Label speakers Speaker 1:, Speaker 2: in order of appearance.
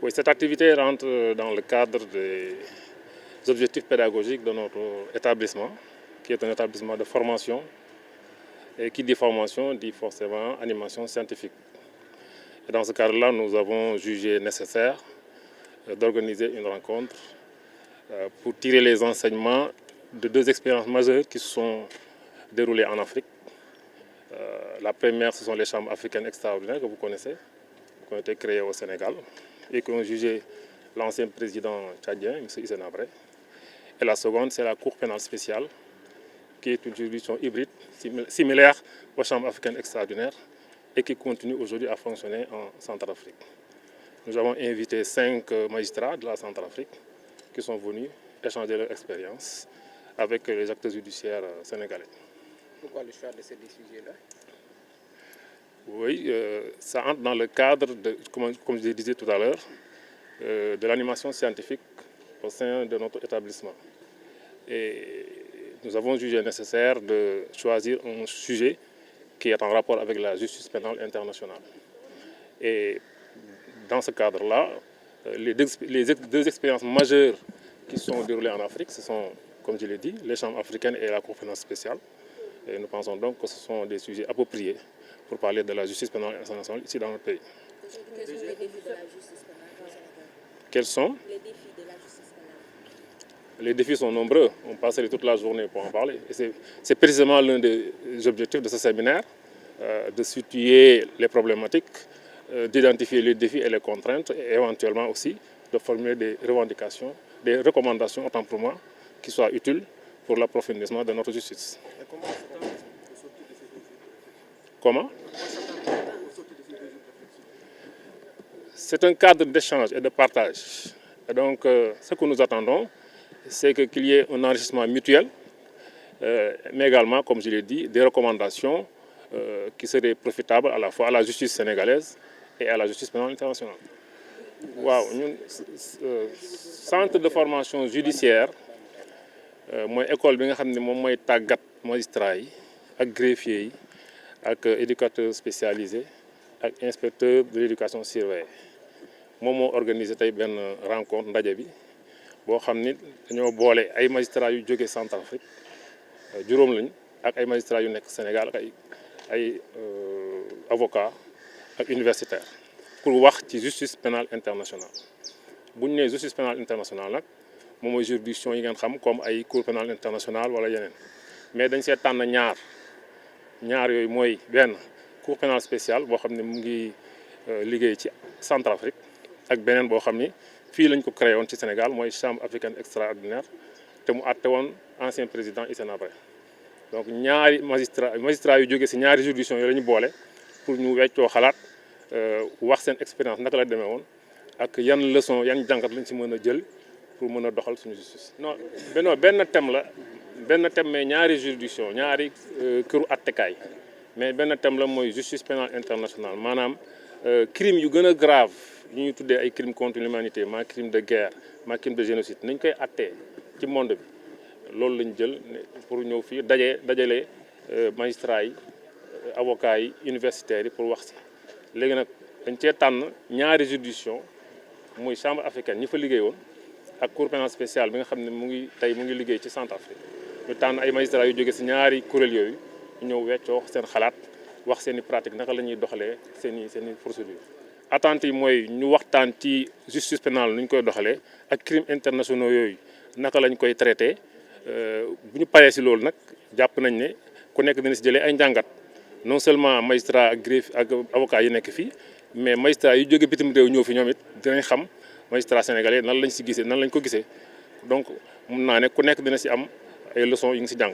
Speaker 1: Oui, cette activité rentre dans le cadre des objectifs pédagogiques de notre établissement, qui est un établissement de formation. Et qui dit formation dit forcément animation scientifique. Et dans ce cadre-là, nous avons jugé nécessaire d'organiser une rencontre pour tirer les enseignements de deux expériences majeures qui se sont déroulées en Afrique. La première, ce sont les chambres africaines extraordinaires que vous connaissez, qui ont été créées au Sénégal et qui ont jugé l'ancien président tchadien, M. Hissène Habré. Et la seconde, c'est la Cour pénale spéciale, qui est une juridiction hybride, similaire aux chambres africaines extraordinaires et qui continue aujourd'hui à fonctionner en Centrafrique. Nous avons invité 5 magistrats de la Centrafrique qui sont venus échanger leur expérience avec les acteurs judiciaires sénégalais.
Speaker 2: Pourquoi le choix de ces deux sujets-là?
Speaker 1: Oui, ça entre dans le cadre, comme je le disais tout à l'heure, de l'animation scientifique au sein de notre établissement. Et nous avons jugé nécessaire de choisir un sujet qui est en rapport avec la justice pénale internationale. Et dans ce cadre-là, les deux expériences majeures qui sont déroulées en Afrique, ce sont, comme je l'ai dit, les chambres africaines et la Cour pénale spéciale. Et nous pensons donc que ce sont des sujets appropriés pour parler de la justice pénale internationale ici dans notre pays.
Speaker 3: Quels sont les défis de la justice pénale au Sénégal?
Speaker 1: Quels sont
Speaker 3: les défis de la justice pénale?
Speaker 1: Les défis sont nombreux, on passerait toute la journée pour en parler. Et c'est précisément l'un des objectifs de ce séminaire, de situer les problématiques, d'identifier les défis et les contraintes, et éventuellement aussi de formuler des revendications, des recommandations, autant pour moi, qui soient utiles pour l'approfondissement de notre justice.
Speaker 2: Et comment s'attendre au sortir de ces deux?
Speaker 1: Comment? C'est un cadre d'échange et de partage. Et donc, ce que nous attendons, c'est qu'il y ait un enrichissement mutuel, mais également, comme je l'ai dit, des recommandations qui seraient profitables à la fois à la justice sénégalaise et à la justice pénale internationale. Waaw ñun centre de formation judiciaire mooy école bi nga xam ne moom mooy tàggat magistrat yi ak greffier yi ak éducateur spécialisé ak inspecteur de l'éducation surveillée moom moo organisé tey benn rencontre ndaje bi boo xam ni dañoo boole ay magistrats yu jóge Centrafrique juróom lañ ak ay magistrats yu nekk Sénégal ak ay avocats ak universitaires pour wax ci justice pénale internationale. bu ñu nee justice pénale internationale nag moom mooy juridiction yi ngeen xam comme ay cour pénale internationale wala yeneen mais dañ see tànn ñaar yooyu mooy benn cour pénale spéciale boo xam ne mu ngi liggéey ci Centrafrique ak beneen boo xam ni fii lañ ko créé woon ci Sénégal mooy chambre africaine extraordinaire te mu àtte woon ancien président Hissène Habré donc ñaari magistrats yu jógee si ñaari juridiction yooyu la ñu boole pour ñu weccoo xalaat wax seen expérience naka la demee woon ak yan leçon yan jàngat lañ si mën a jël pour mën a doxal suñu justice. non benn thème la mais ñaari juridiction ñaari këru attekaay mais benn thème la mooy justice pénale internationale maanaam crime yu gën a grave yu ñuy tuddee ay crime contre l'humanité maa crime de guerre maa crime de génocide nañ koy attee ci monde bi loolu lañ jël pour ñëw fii dajale magistrats yi avocats yi universitaires yi pour wax si léegi nag dañ cee tànn ñaari juridiction muy chambre africaine ñi fa liggéey woon ak cour pénale spéciale bi nga xam ne mu ngi liggéey ci Centrafrique ñu tànn ay magistrats yu jóge si ñaari kuréel yooyu ñu ñëw weccoo seen xalaat wax seen i pratique naka la ñuy doxalee seen i procédure attente yi mooy ñu waxtaan ci justice pénale nu ñu koy doxalee ak crimes internationaux yooyu naka lañ koy traité bu ñu paree si loolu nag jàpp nañ ne ku nekk dina si jëlee ay njàngat non seulement magistrat ak greffe ak avocat yi nekk fii mais magistrat yu jóge bitim réew ñëw fi ñoom it dinañ xam magistrat sénégalais nan lañ si gisee nan lañ ko gisee donc mun naa ne ku nekk dina si am ay leçons yi ngi si jàng